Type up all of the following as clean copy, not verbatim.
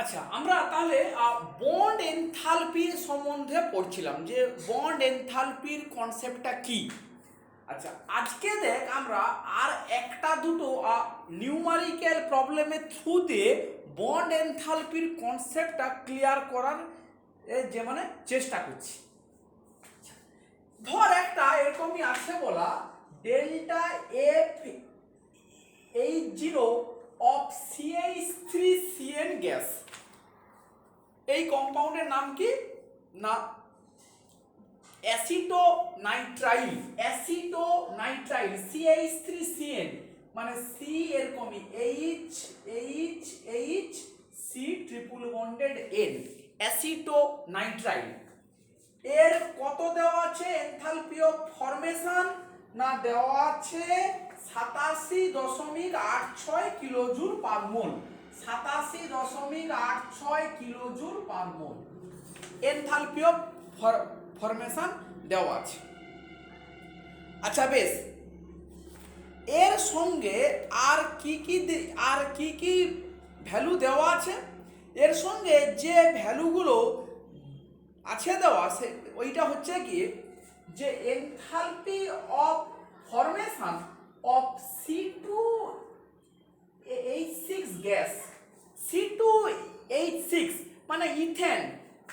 আচ্ছা, আমরা তাহলে বন্ড এনথালপির সম্বন্ধে পড়ছিলাম যে বন্ড এনথালপির কনসেপ্টটা কি। আচ্ছা, আজকে দেখ আমরা আর একটা দুটো নিউমারিক্যাল প্রবলেমের থ্রুতে বন্ড এনথালপির কনসেপ্টটা ক্লিয়ার করার যে মানে চেষ্টা করছি। ধর একটা এরকমই আছে বলা delta F H0 of CH3CN gas. এই কম্পাউন্ডের নাম কি না অ্যাসিটোনাইট্রাইল। অ্যাসিটোনাইট্রাইল CH3CN মানে সি এরকমই H C triple bonded N অ্যাসিটোনাইট্রাইল। এর কত দেওয়া আছে এনথালপি অফ ফরমেশন না দেওয়া আছে 87.86 kilojoule per mole. 87.86 kilojoule per mole enthalpy of formation দেওয়া আছে। আচ্ছা বেশ, এর সঙ্গে আর কি কি ভ্যালু দেওয়া আছে? এর সঙ্গে যে ভ্যালুগুলো আছে দেওয়া আছে ওইটা হচ্ছে কি যে enthalpy of formation of C2H6 gas. C2H6 মানে ইথেন,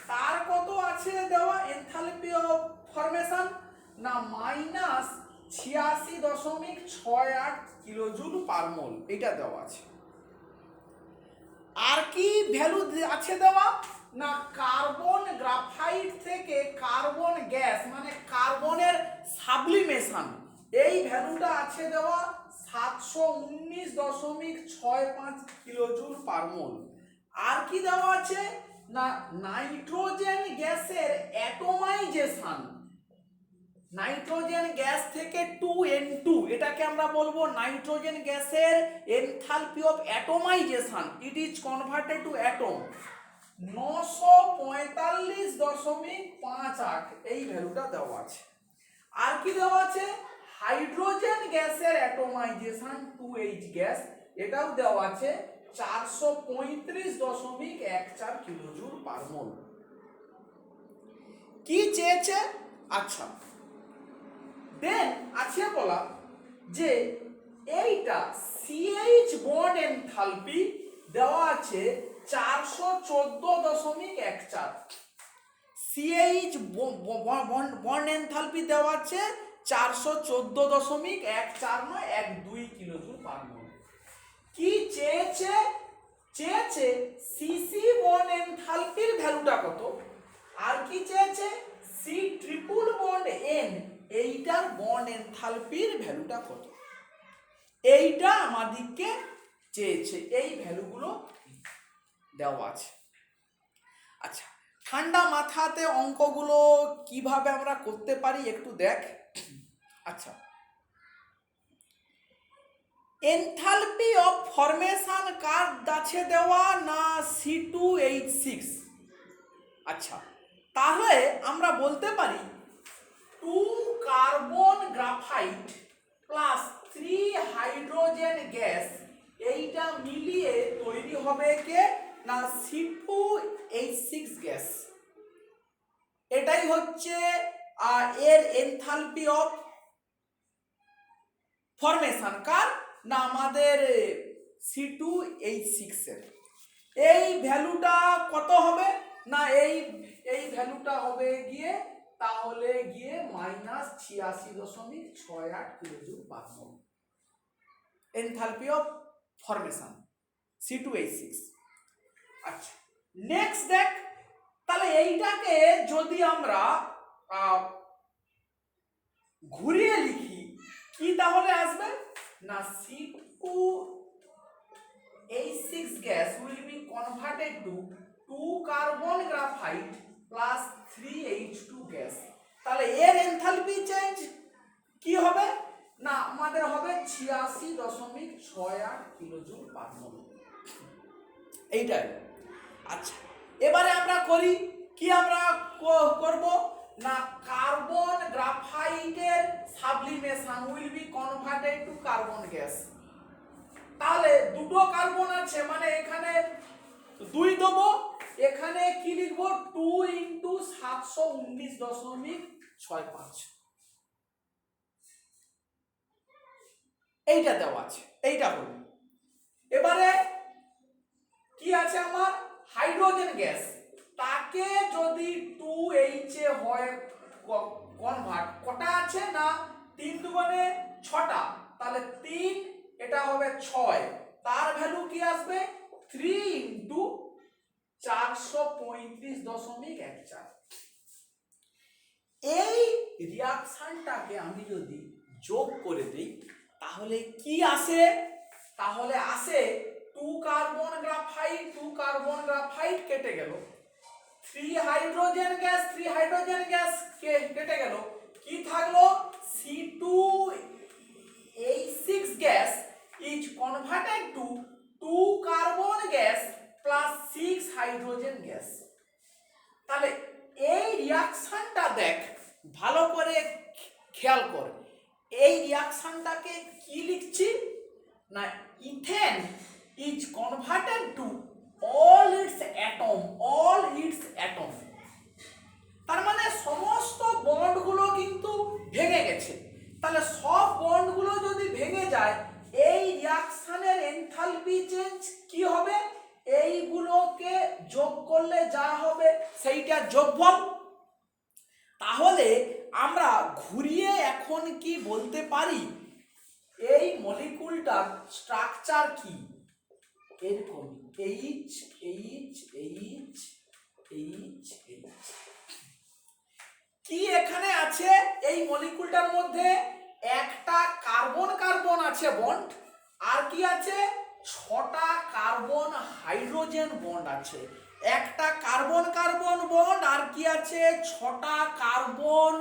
তার কত আছে দেওয়া এনথালপি অফ ফরমেশন না -86.68 কিলোজুল পার মোল, এটা দেওয়া আছে। আর কি ভ্যালু আছে দেওয়া না কার্বন গ্রাফাইট থেকে কার্বন গ্যাস মানে কার্বনের সাবলিমেশন, এই ভ্যালুটা আছে দেওয়া 719.65 কিলোজুল পার মোল। আর কি দেওয়া আছে না নাইট্রোজেন গ্যাসের অ্যাটোমাইজেশন, নাইট্রোজেন গ্যাস থেকে 2N2, এটাকে আমরা বলবো নাইট্রোজেন গ্যাসের enthalpy of atomization, it is converted to atom 945.58, এই ভ্যালুটা দেওয়া আছে। আর কি দেওয়া আছে হাইড্রোজেন গ্যাসের অ্যাটোমাইজেশন 2H গ্যাস, এটাও দেওয়া আছে 435.14 কিলোজুল পার মোল। কি চেয়েছে? আচ্ছা দেন আছে বলা যে এইটা CH বন্ড এনথালপি দেওয়া আছে 414.14, CH বন্ড এনথালপি দেওয়া আছে 414.1412 কিলোজুল পার মোল। কি চেয়েছে? চেয়েছে সিসি বন্ড এনথালপির ভ্যালুটা কত, আর কি চেয়েছে সি ট্রিপল বন্ড এন এইটার বন্ড এনথালপির ভ্যালুটা কত, এইটা আমাদেরকে চেয়েছে। এই ভ্যালুগুলো দেওয়া আছে। আচ্ছা, ঠান্ডা মাথাতে অঙ্কগুলো কিভাবে আমরা করতে পারি একটু দেখ। আচ্ছা, এনথালপি অফ ফরমেশন কার আছে দেওয়া না C2H6। আচ্ছা, তাহলে আমরা বলতে পারি 2 carbon graphite plus 3 hydrogen gas, এইটা মিলিয়ে তৈরি হবে কে না C2H6 গ্যাস। এটাই হচ্ছে এর এনথালপি অফ ফরমেশন কার না আমাদের C2H6 এর। এই ভ্যালুটা কত হবে না এই ভ্যালুটা হবে গিয়ে তাহলে গিয়ে -86.68 kilojoule per mole enthalpy of formation C2H6। আচ্ছা নেক্সট দেখ, তাহলে এইটাকে যদি আমরা ঘুরিয়ে লিখি কি তাহলে আসবে না C2H6 gas will be converted to 2 carbon graphite plus 3H2 gas। তাহলে এর এনথালপি চেঞ্জ কি হবে না আমাদের হবে 86.68 কিলোজুল পার মোল, এইটাই। আচ্ছা এবারে আমরা করি কি, আমরা করব না কার্বন গ্রাফাইটের sublimation will be converted to carbon gas. তাহলে দুটো কার্বন আছে মানে এখানে 2 দেবো, এখানে কি লিখবো 2 ইন্টু 719.65, এইটা দেওয়া আছে, এইটা হলো। এবারে কি আছে আমার হাইড্রোজেন গ্যাস, তাকে যদি 2H এ হয় কনভার্ট, কটা আছে না 3 দুগুণে 6টা, তাহলে 3 এটা হবে 6, তার ভ্যালু কি আসবে 3 ইন্টু 435.14। এই রিয়াকশনটাকে আমি যদি যোগ করে দিই তাহলে কি আসে, তাহলে আসে 2 কার্বন গ্রাফাইট কেটে গেল, 3 হাইড্রোজেন গ্যাস কেটে গেল, কি থাকলো C2H6 gas is converted two 2 carbon gas plus 6 hydrogen gas. তাহলে এই রিয়াকশনটা দেখ ভালো করে খেয়াল কর, এই রিয়াকশনটাকে কি লিখছি না ethane is converted to all its atom, তার মানে সমস্ত বন্ডগুলো কিন্তু ভেঙে গেছে। তাহলে সব বন্ডগুলো যদি ভেঙে যায় এই রিয়াকশনের এনথালপি চেঞ্জ কি হবে, এইগুলোকে যোগ করলে যা হবে সেইটা যোগফল। তাহলে আমরা ঘুরিয়ে এখন কি বলতে পারি, এই মলিকুলটার স্ট্রাকচার কি এরকম H H H H H। কি এখানে আছে এই মলিকুলটার মধ্যে একটা কার্বন আছে বন্ড, আর কি আছে 6টা কার্বন হাইড্রোজেন বন্ড আছে, একটা কার্বন বন্ড আর কি আছে 6টা কার্বন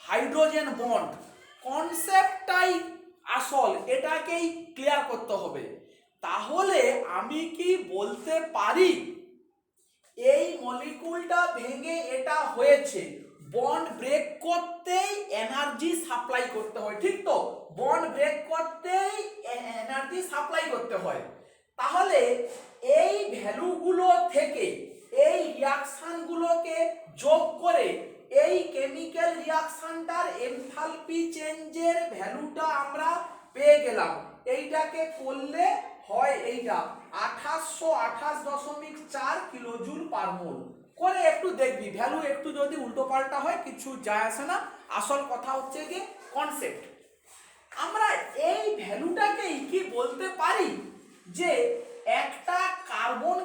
হাইড্রোজেন বন্ড। কনসেপ্টটাই আসল, এটাকেই ক্লিয়ার করতে হবে। তাহলে আমি কি বলতে পারি এই মলিকুলটা ভেঙে এটা হয়েছে, বন্ড ব্রেক করতেই এনার্জি সাপ্লাই করতে হয়, ঠিক তো, বন্ড ব্রেক করতেই এনার্জি সাপ্লাই করতে হয়। তাহলে এই ভ্যালুগুলো থেকে এই রিয়াকশনগুলোকে যোগ করে এই কেমিক্যাল রিয়াকশনটার এনথালপি চেঞ্জের ভ্যালুটা আমরা পেয়ে গেলাম। এইটাকে করলে হয় এইটা 2828.4 কিলোজুল পার মোল করে, একটু দেখবি ভ্যালু একটু যদি উল্টো পাল্টা হয় কিছু যায় আসে না, আসল কথা হচ্ছে কি কনসেপ্ট। আমরা এই ভ্যালুটাকেই কি বলতে পারি যে একটা কার্বন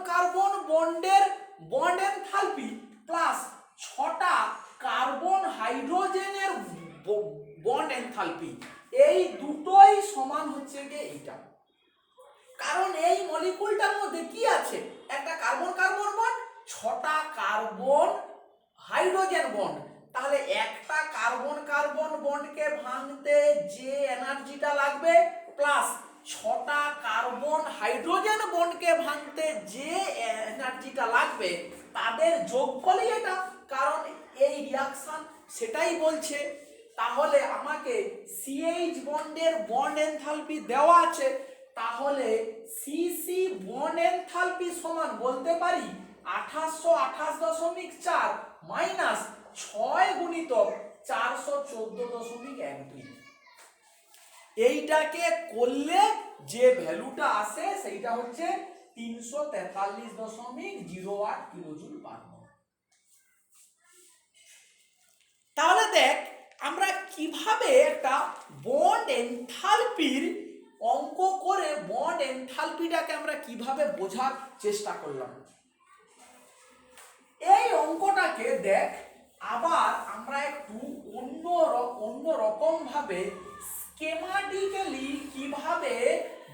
বন্ডের বন্ড এনথালপি প্লাস 6টা কার্বন হাইড্রোজেনের বন্ড এনথালপি, এই দুটোই সমান হচ্ছে গিয়ে এইটা। কারণ এই মলিকুলটার মধ্যে কি আছে একটা কার্বন বন্ড, 6টা কার্বন হাইড্রোজেন বন্ড, তাহলে একটা কার্বন বন্ডকে ভাঙতে যে এনার্জিটা লাগবে প্লাস 6টা কার্বন হাইড্রোজেন বন্ডকে ভাঙতে যে এনার্জিটা লাগবে তাদের যোগফলই এটা, কারণ এই রিয়াকশন সেটাই বলছে। তাহলে আমাকে CH বন্ডের বন্ড এনথালপি দেওয়া আছে, তাহলে CC বন্ড এনথালপি সমান বলতে পারি 2828.4 মাইনাস 6 গুণিতক 414.12। এইটাকে করলে যে ভ্যালুটা আসে সেইটা হচ্ছে 343.08 কিলোজুল পার মোল। তাহলে দেখ আমরা কিভাবে একটা বন্ড এনথালপির অঙ্ক করে বন্ড এনথালপিটাকে আমরা কিভাবে বোঝার চেষ্টা করলাম। এই অঙ্কটাকে দেখ আবার আমরা একটু অন্য রকম ভাবে স্কেমাটিক্যালি কিভাবে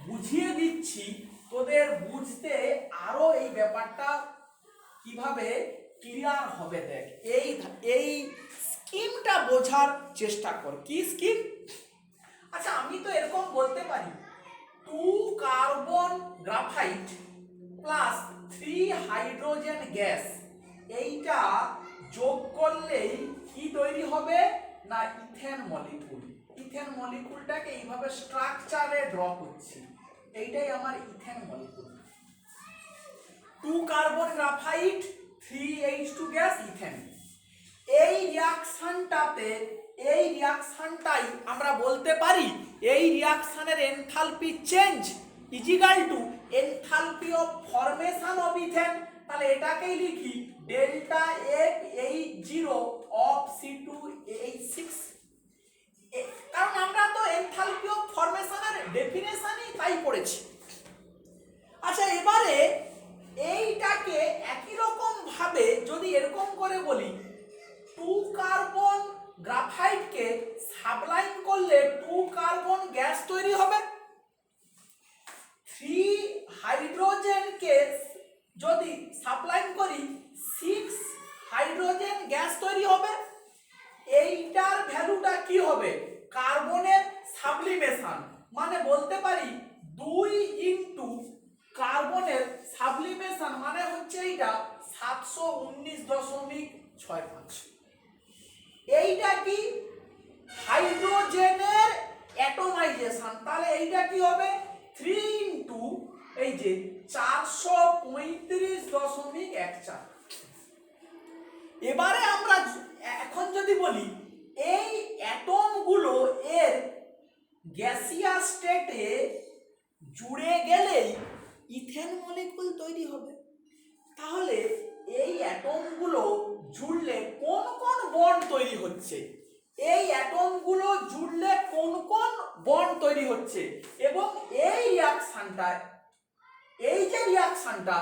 বুঝিয়ে দিচ্ছি, তোদের বুঝতে আরো এই ব্যাপারটা কিভাবে ক্লিয়ার হবে। দেখ এই স্কিমটা বোঝার চেষ্টা কর। কি স্কিম? আচ্ছা আমি তো এরকম বলতে পারি 2 carbon graphite plus 3 hydrogen gas, এইটা যোগ করলেই কি তৈরি হবে না ইথেন মলিকুল। ইথেন মলিকুলটাকে এইভাবে স্ট্রাকচারে ড্র করছি, এইটাই আমার ethane molecule. 2 carbon graphite 3H2 gas ethane. এই রিয়াকশনটাই আমরা বলতে পারি এই রিয়াকশনের enthalpy change equal to enthalpy of formation of ethane. তাহলে এটাকেই লিখি ডেল্টা FH0 অফ C2H6। কারণ আমরা তো এনথালপি অফ ফরমেশনের ডেফিনেশনই তাই পড়েছি। আচ্ছা, এবারে এইটাকে একই রকম ভাবে যদি এরকম করে বলি 2 কার্বন গ্রাফাইটকে সাবলাইম করলে 2 কার্বন গ্যাস তৈরি হবে, 3 হাইড্রোজেনকে যদি সাবলাইম করি 6 হাইড্রোজেন গ্যাস তৈরি হবে। এইটার ভ্যালুটা কি হবে? কার্বনের সাবলিমেশন, মানে বলতে পারি 2 ইনটু কার্বনের সাবলিমেশন মানে হচ্ছে এইটা 719.65। এইটা কি হাইড্রোজেনের অ্যাটমাইজেশন, তাহলে এইটা কি হবে 3 ইনটু এই যে 435.14। এবারে আমরা এখন যদি বলি এই অ্যাটমগুলো এর গ্যাসিয়াস স্টেটে জুড়ে গেলেই ইথেন মলিকুল তৈরি হবে। তাহলে এই অ্যাটমগুলো জুড়লে কোন কোন বন্ড তৈরি হচ্ছে, এই অ্যাটমগুলো জুড়লে কোন কোন বন্ড তৈরি হচ্ছে, এবং এই রিয়াকশনটা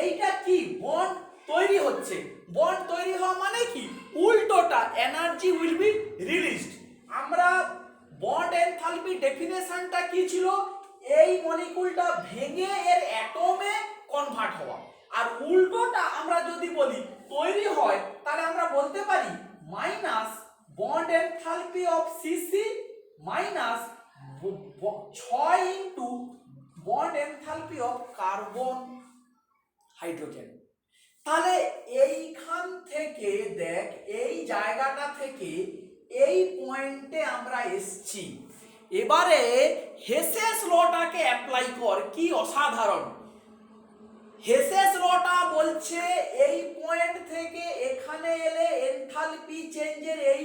এইটা কি বন্ড তৈরি হচ্ছে। বন্ড তৈরি হওয়া মানে কি উল্টোটা এনার্জি উইল বি রিলিজড। আমরা বন্ড এনথালপি ডেফিনেশনটা কি ছিল? এই মলিকুলটা ভেঙে এর অ্যাটমে কনভার্ট হওয়া। আর উল্টোটা আমরা যদি বলি তৈরি হয়, তাহলে আমরা বলতে পারি minus bond enthalpy of CC minus 6 into bond enthalpy of carbon hydrogen. তাহলে এইখান থেকে দেখ, এই জায়গাটা থেকে এই পয়েন্টে আমরা এসছি। এবারে হেসেস লটাকে অ্যাপ্লাই কর, কি অসাধারণ। হেসেস লটা বলছে এই পয়েন্ট থেকে এখানে এলে এনথালপি চেঞ্জের এই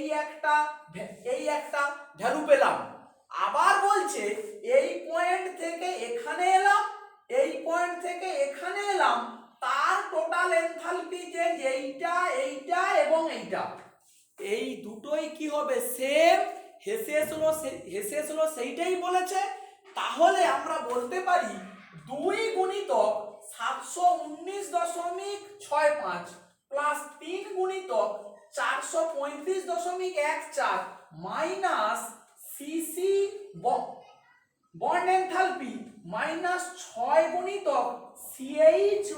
একটা ভ্যালু পেলাম। আবার বলছে এই পয়েন্ট থেকে এখানে এলাম, এই পয়েন্ট থেকে এখানে এলাম, তার টোটাল এনথালপি চেঞ্জ এইটা এবং এইটা, এই দুটোই কি হবে সেম। হেসেস ল সেইটাই বলেছে। তাহলে আমরা বলতে পারি 2 গুণিতক 719.65 প্লাস 3 গুণিতক 435.14 minus CC bond enthalpy minus 6 গুণিতক সিএইচ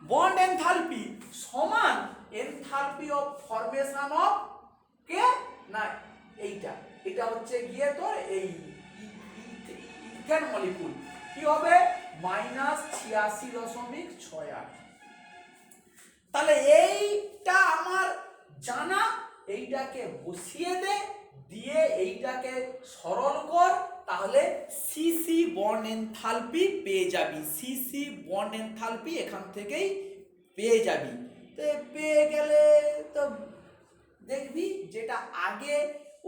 বন্ড এনথালপি সমান এনথালপি অফ ফরমেশন অফ কে না এটা হচ্ছে গিয়ে তোর এই ইথেন মলিকুল কি হবে মাইনাস 86.68। তাহলে এইটা আমার জানা, এইটাকে বসিয়ে দে, দিয়ে এইটাকে সরল কর, তাহলে সিসি বন্ড এনথালপি পেয়ে যাবি। সিসি বন্ড এনথালপি এখান থেকেই পেয়ে যাবি। তো পেয়ে গেলে তো দেখবি যেটা আগে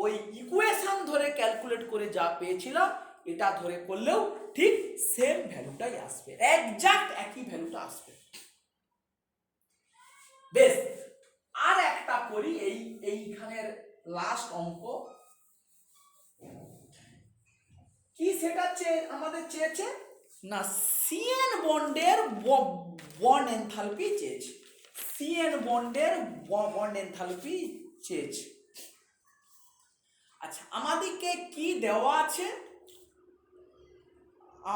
ওই ইকুয়েশন ধরে ক্যালকুলেট করে যা পেয়েছিলাম এটা ধরে করলেও ঠিক সেম ভ্যালুটাই আসবে, একজাক্ট একই ভ্যালুটা আসবে। বেশ, আর একটা করি এইখানের লাস্ট অঙ্ক কি, সেটা আমাদের চেয়েছে না সিএন বন্ডের বন্ড এনথালপি চেয়েছে। সিএন বন্ডের বন্ড এনথালপি চেয়েছে। আচ্ছা, আমাদেরকে কি দেওয়া আছে?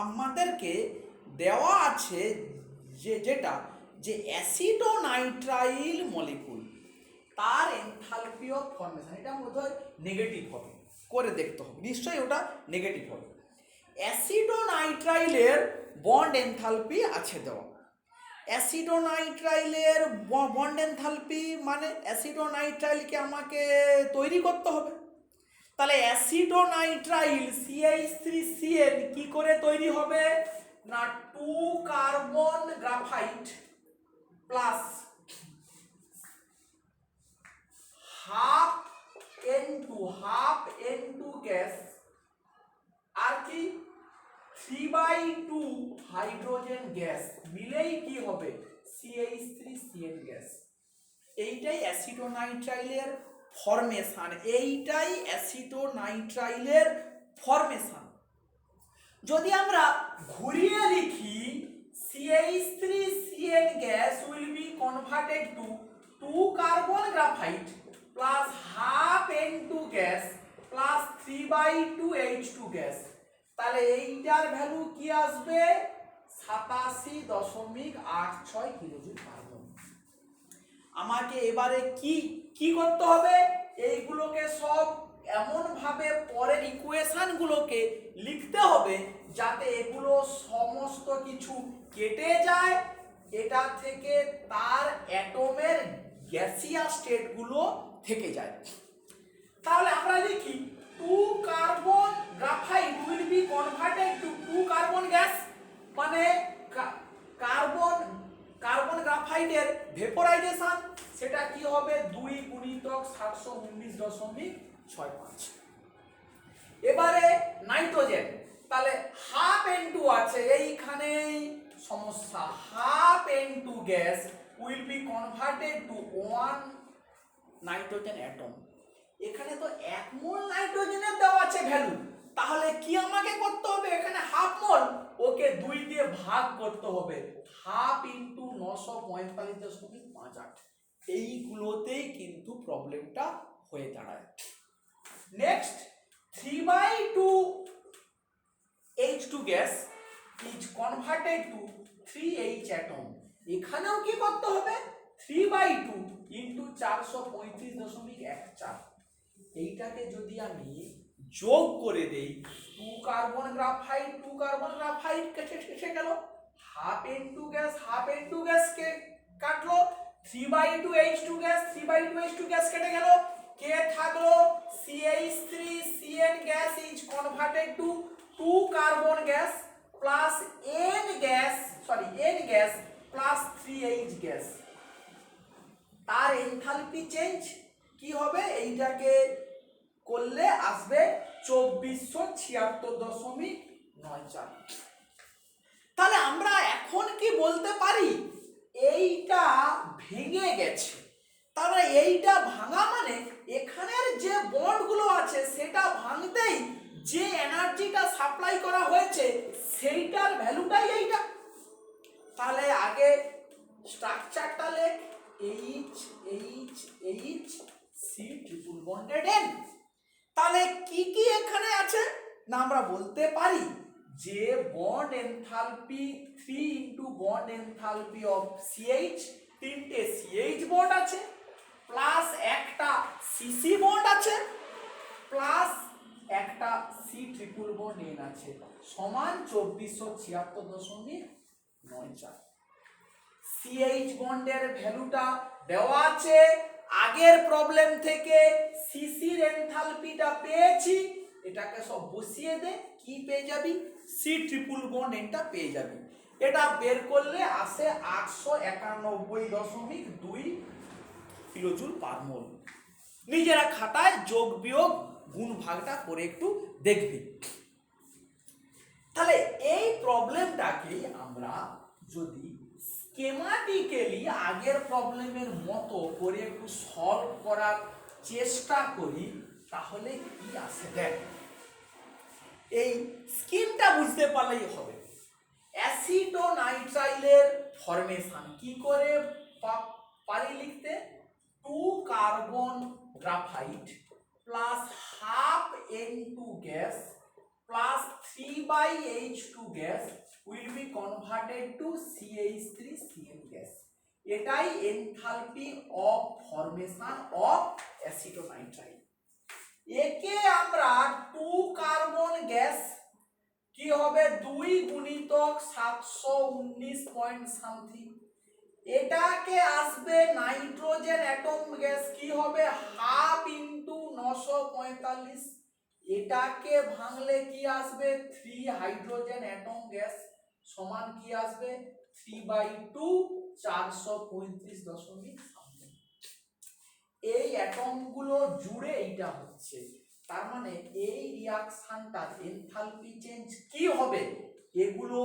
আমাদেরকে দেওয়া আছে যেটা যে অ্যাসিডোনাইট্রাইল মলিকুল তার এনথালপি অফ ফরমেশন, এটা বোধহয় নেগেটিভ হবে, করে দেখতে হবে, নিশ্চয়ই ওটা নেগেটিভ হবে। অ্যাসিডোনাইট্রাইলের বন্ড এনথালপি আছে দেওয়া। অ্যাসিডোনাইট্রাইলের বন্ড এনথালপি মানে অ্যাসিডোনাইট্রাইলকে আমাকে তৈরি করতে হবে। তাহলে অ্যাসিডোনাইট্রাইল CH3CN কি করে তৈরি হবে না 2 carbon graphite plus half N2 gas আর কি 3/2 হাইড্রোজেন গ্যাস মিলেই কি হবে CH3CN গ্যাস। এইটাই অ্যাসিটোনাইট্রাইলের ফরমেশন। যদি আমরা ঘুরিয়ে লিখি CH3CN gas will be converted two 2 carbon graphite plus half N2 gas plus 3/2 H2 gas, তাহলে এইটার ভ্যালু কি আসবে 87.86 কিলোজুল কার্বন। আমাকে এবারে কি করতে হবে, এইগুলোকে সব এমন ভাবে পরের ইকুয়েশন গুলোকে লিখতে হবে যাতে এগুলো সমস্ত কিছু কেটে যায়, এটা থেকে তার অ্যাটমের গ্যাসিয়াস স্টেট গুলো থেকে যায়। তাহলে আমরা লিখি 2 carbon graphite will be converted two 2 carbon gas, মানে কার্বন গ্রাফাইটের ভেপোরাইজেশন সেটা কি হবে 2 গুণিতক 719.65। এবারে নাইট্রোজেন, তাহলে হাফ N2 আছে, এইখানেই সমস্যা, half N2 gas will be converted two 1 nitrogen atom. এখানে তো 1 মোল নাইট্রোজেনের দেওয়া আছে ভ্যালু, তাহলে কি আমাকে করতে হবে, এখানে হাফ মোল ওকে 2 দিয়ে ভাগ করতে হবে, হাফ ইনটু 945.58। এইগুলোতেই কিন্তু প্রবলেমটা হয়ে দাঁড়ায়। Next 3/2 H2 gas is converted two 3H atom. এখানেও কি করতে হবে 3/2 ইনটু 435.14। এইটাকে যদি আমি যোগ করে দেই 2 কার্বন গ্রাফাইট কেটে গেল, হাফ N2 গ্যাস কে কাটলো, 3/2 H2 গ্যাস কেটে গেল, কে থাকলো CH3CN gas is converted two 2 carbon gas plus N gas plus 3H gas. তার এনথালপি চেঞ্জ কি হবে, এইটাকে করলে আসবে 2476.94। তাহলে আমরা এখন কি বলতে পারি, এইটা ভেঙে গেছে। তাহলে এইটা ভাঙা মানে এখানের যে বন্ডগুলো আছে সেটা ভাঙতেই যে এনার্জিটা সাপ্লাই করা হয়েছে সেইটার ভ্যালুটাই এইটা। তাহলে আগে স্ট্রাকচারটা লেখ C ট্রিপল বন্ডেড N। তাহলে কি এখানে আছে না, আমরা বলতে পারি যে bond enthalpy 3 into bond enthalpy of CH, 3টে CH বন্ড আছে প্লাস একটা CC বন্ড আছে প্লাস একটা C ট্রিপল বন্ড N আছে সমান 2476.94। CH বন্ডের ভ্যালুটা দেওয়া আছে, আগের প্রবলেম থেকে সিসির এনথালপিটা পেয়েছি, এটাকে সব বসিয়ে দে, কি পেয়ে যাবি C ট্রিপল বন্ড Nটা পেয়ে যাবি। এটা বের করলে আসে 891.2 কিলোজুল পার মোল। নিজেরা খাতায় যোগ বিয়োগ গুণ ভাগটা করে একটু দেখবি। তাহলে এই প্রবলেমটাকে আমরা যদি স্কেমাটিক্যালি আগের প্রবলেমের মতো করে একটু সলভ করার চেষ্টা করি তাহলে কি আসে দেখ, এই স্কিমটা বুঝতে পারলেই হবে। অ্যাসিটোনাইট্রাইলের ফরমেশন কি করে পারি লিখতে, 2 carbon graphite plus half N2 gas plus 3/H2 gas will be converted to CH3CN gas. এটাই এনথালপি অফ ফরমেশন অফ অ্যাসিটোনাইট্রাইল। একে আমরা 2 কার্বন গ্যাস কি হবে 2 গুণিতক 719 পয়েন্ট সামথিং, এটাকে আসবে নাইট্রোজেন অ্যাটম গ্যাস কি হবে হাফ ইনটু 945, এটাকে ভাঙলে কি আসবে 3 হাইড্রোজেন অ্যাটম গ্যাস সমান কি আসবে 3/2 435.something। এই অ্যাটম গুলো জুড়ে এইটা হচ্ছে, তার মানে এই রিঅ্যাকশনটার এনথালপি চেঞ্জ কি হবে, এগুলো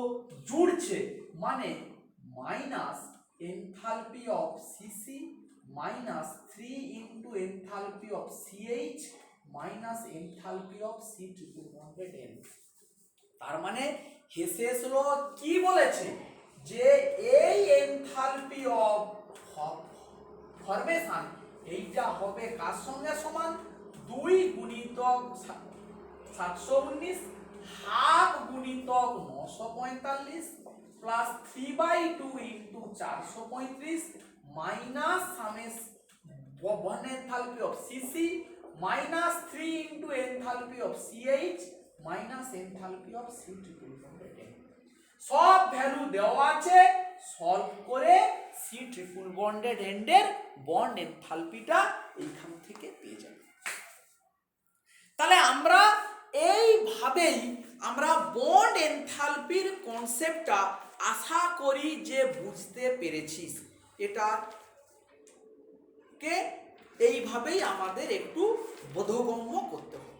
জুড়ছে মানে minus enthalpy of CC minus 3 into enthalpy of CH minus enthalpy of C triple bonded N. তার মানে হেসেস ল কি বলেছে যে এই এনথালপি অফ ফরমেশন এইটা হবে কার সঙ্গে সমান 2 গুণিতক 719 হাফ গুণিতক 945 প্লাস 3/2 ইন্টু 435 মাইনাস সামেস bond enthalpy of CC minus 3 into enthalpy of CH minus enthalpy of C triple bonded N. সব ভ্যালু দেওয়া আছে, সলভ করে সি ট্রিপল বন্ডেড এন্ডের বন্ড এনথালপিটা এইখান থেকে পেয়ে যাবে। তাহলে আমরা এইভাবেই আমরা বন্ড এনথালপির কনসেপ্টটা আশা করি যে বুঝতে পেরেছিস। এটা কে এইভাবেই আমাদের একটু বোধগম্য করতে হবে।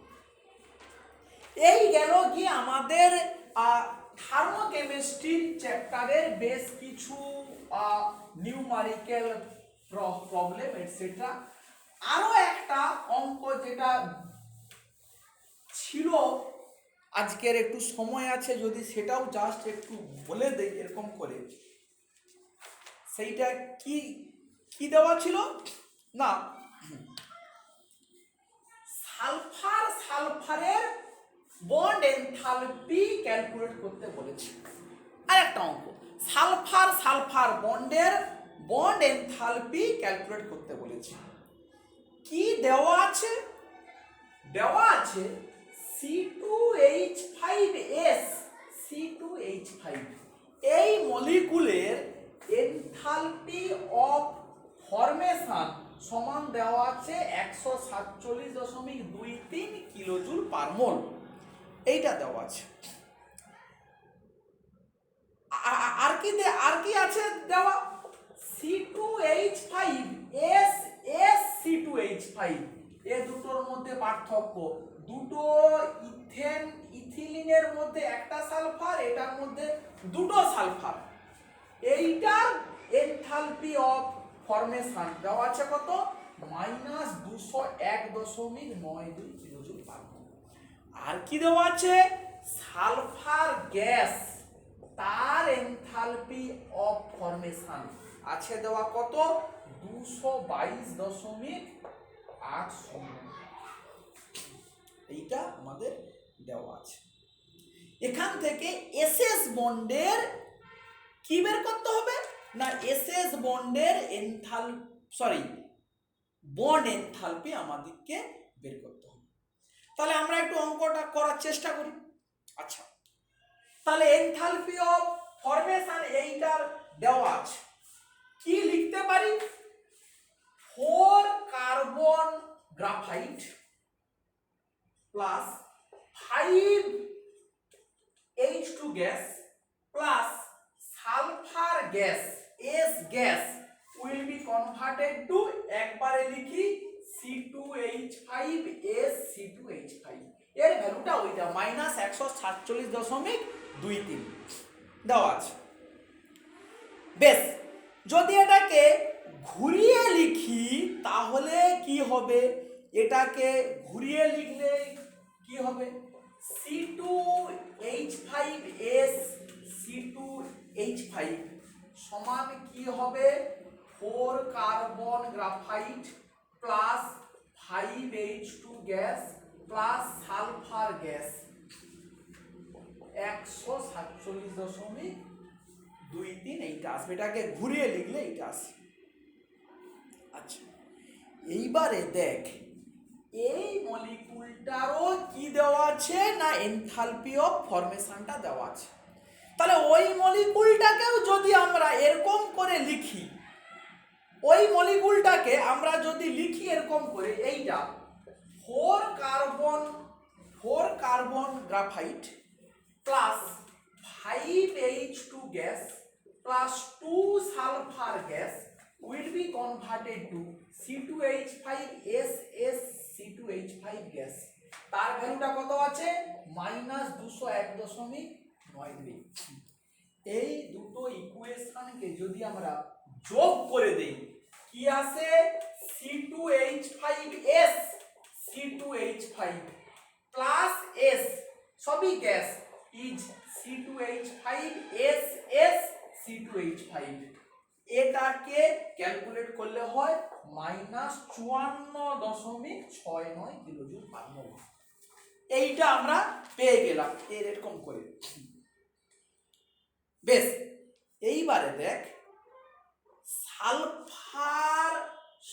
এই গেল কি আমাদের থার্মোকেমিস্ট্রির চ্যাপ্টারের বেশ কিছু নিউমারিক্যাল প্রবলেম এটসেট্রা। আরো একটা অঙ্ক যেটা ছিল, আজকের একটু সময় আছে যদি সেটাও জাস্ট একটু বলে দেই এরকম করে। সেইটা কি কি দেওয়া ছিল না, সালফারের বন্ড এনথালপি ক্যালকুলেট করতে বলেছে। আর একটা অঙ্ক সালফার বন্ডের বন্ড এনথালপি ক্যালকুলেট করতে বলেছে। কি দেওয়া আছে, দেওয়া আছে C2H5 এই মলিকুলের এনথালপি অফ ফরমেশন সমান দেওয়া আছে 147.23 কিলোজুল পার মোল। এইটা দেওয়া আছে। আর কি আছে দেওয়া, C2H5 C2H5 এই দুটোর মধ্যে পার্থক্য, দুটো ইথিলিনের মধ্যে একটা সালফার, এটার মধ্যে দুটো সালফার। এইটার এনথালপি অফ ফরমেশন দেওয়া আছে কত, মাইনাস 201.92 কিলোজুল পার মোল। আর কি দেওয়া আছে, সালফার গ্যাস তার এনথালপি অফ ফরমেশন আছে দেওয়া কত, 222.80। এইটা আমাদের দেওয়া আছে। এখান থেকে এসএস বন্ডের কি বের করতে হবে না, এসএস বন্ডের বন্ড এনথালপি আমাদেরকে বের করতে হবে। তাহলে আমরা একটু অঙ্কটা করার চেষ্টা করি। আচ্ছা, তাহলে এনথালপি অফ ফরমেশন এইটার দেওয়া আছে, কি লিখতে পারি, 4 carbon graphite plus 5 H2 gas plus sulphur gas S gas will be converted to, একবারে লিখি C2H5 C2H5 এর ভ্যালুটা ওইটা মাইনাস 147.23 দেওয়া আছে। বেশ, যদি এটাকে ঘুরিয়ে লিখি তাহলে কি হবে, এটাকে ঘুরিয়ে লিখলে কি হবে, C2H5 C2H5 সমান কি হবে, 4 carbon graphite plus 5 H2 gas plus sulphur gas 147.23 এইটা আসবে। এটাকে ঘুরিয়ে লিখলে এইটা আসে। আচ্ছা, এইবারে দেখ এই মলিকুলটারও কি দেওয়া আছে না, এনথালপি অফ ফরমেশনটা দেওয়া আছে। তাহলে ওই মলিকুলটাকেও যদি আমরা এরকম করে লিখি, ওই মলিকুলটাকে আমরা যদি লিখি এরকম করে, এইটা 4 carbon graphite plus 5H2 gas plus 2 sulfur gas will be converted to C2H5SS C2H5 gas। তার ভ্যালুটা কত আছে -201.92। এই দুটো ইকুয়েশনকে যদি আমরা যোগ করে দেই কি আসে C2H5S C2H5 প্লাস S সবই গ্যাস ইজ C2H5SS C2H5। এটাকে ক্যালকুলেট করলে হয় -54.69 কিলোজুল পার মোল। এইটা আমরা পেয়ে গেলাম এরকম করে। বেশ, এইবারে দেখ সালফার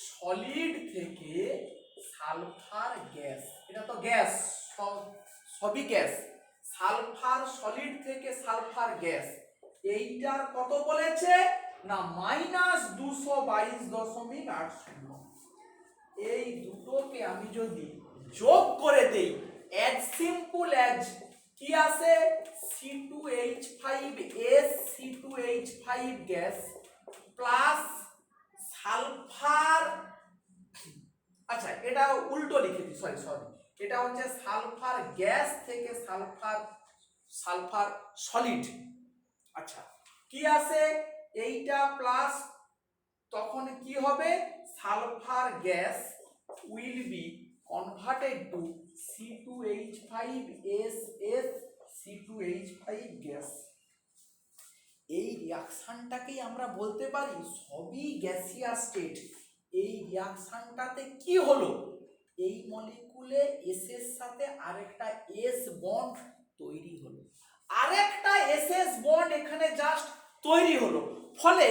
সলিড থেকে সালফার গ্যাস, এটা তো গ্যাস, সবই গ্যাস, সালফার সলিড থেকে সালফার গ্যাস, এইটার কত বলেছে না -222.80। এই দুটোকে আমি যদি যোগ করে দেই as simple as কি আসে C2H5S C2H5 gas plus sulphur, আচ্ছা এটা উল্টো লিখেছি, সরি এটা হচ্ছে সালফার গ্যাস থেকে সালফার সলিড। আচ্ছা কি আসে এইটা প্লাস, তখন কি হবে sulphur gas will be converted two C2H5SS C2H5 gas. এই রিঅ্যাকশনটাকেই আমরা বলতে পারি সবই গ্যাসিয়াস স্টেট। এই রিঅ্যাকশনটাতে কি হলো, এই মলিকুলে এস এর সাথে আরেকটা এস বন্ড তৈরি হলো, আরেকটা এসএস বন্ড এখানে জাস্ট তৈরি হলো, ফলে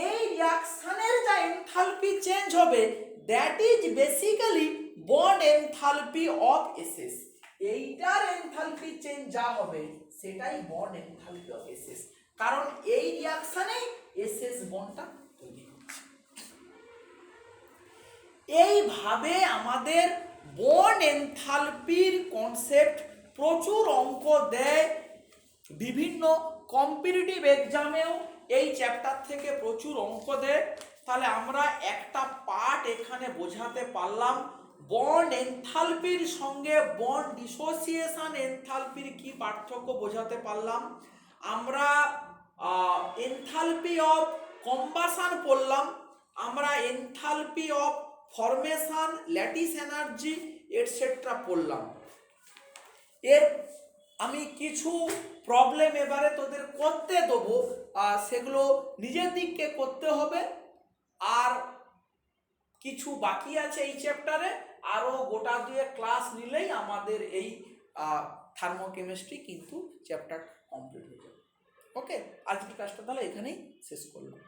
এই রিঅ্যাকশনের যা এনথালপি চেঞ্জ হবে that is basically bond enthalpy of SS. এইটার এনথালপি চেঞ্জ যা হবে সেটাই বন্ড এনথালপি অফ এসএস, কারণ এই রিঅ্যাকশনেই এসএস বন্ডটা তৈরি হচ্ছে। এইভাবে আমাদের বন্ড এনথালপির কনসেপ্ট প্রচুর অঙ্ক দেয়, বিভিন্ন কম্পিটিটিভ এক্সামেও এই চ্যাপ্টার থেকে প্রচুর অঙ্ক দেয়। তাহলে আমরা একটা পার্ট এখানে বোঝাতে পারলাম, বন্ড এনথালপির সঙ্গে বন্ড ডিসোসিয়েশন এনথালপির কি পার্থক্য বোঝাতে পারলাম। আমরা এনথালপি অফ কম্বাশন পড়লাম, আমরা enthalpy of formation, lattice energy etcetera পড়লাম। এর আমি কিছু প্রবলেম এবারে তোদের করতে দেবো, সেগুলো নিজের দিককে করতে হবে। আর কিছু বাকি আছে এই চ্যাপ্টারে, আরও গোটা দুয়ে ক্লাস নিলেই আমাদের এই থার্মোকেমিস্ট্রি কিন্তু চ্যাপ্টার কমপ্লিট হয়ে যাবে। ওকে, আজকের ক্লাসটা তাহলে এখানেই শেষ করলাম।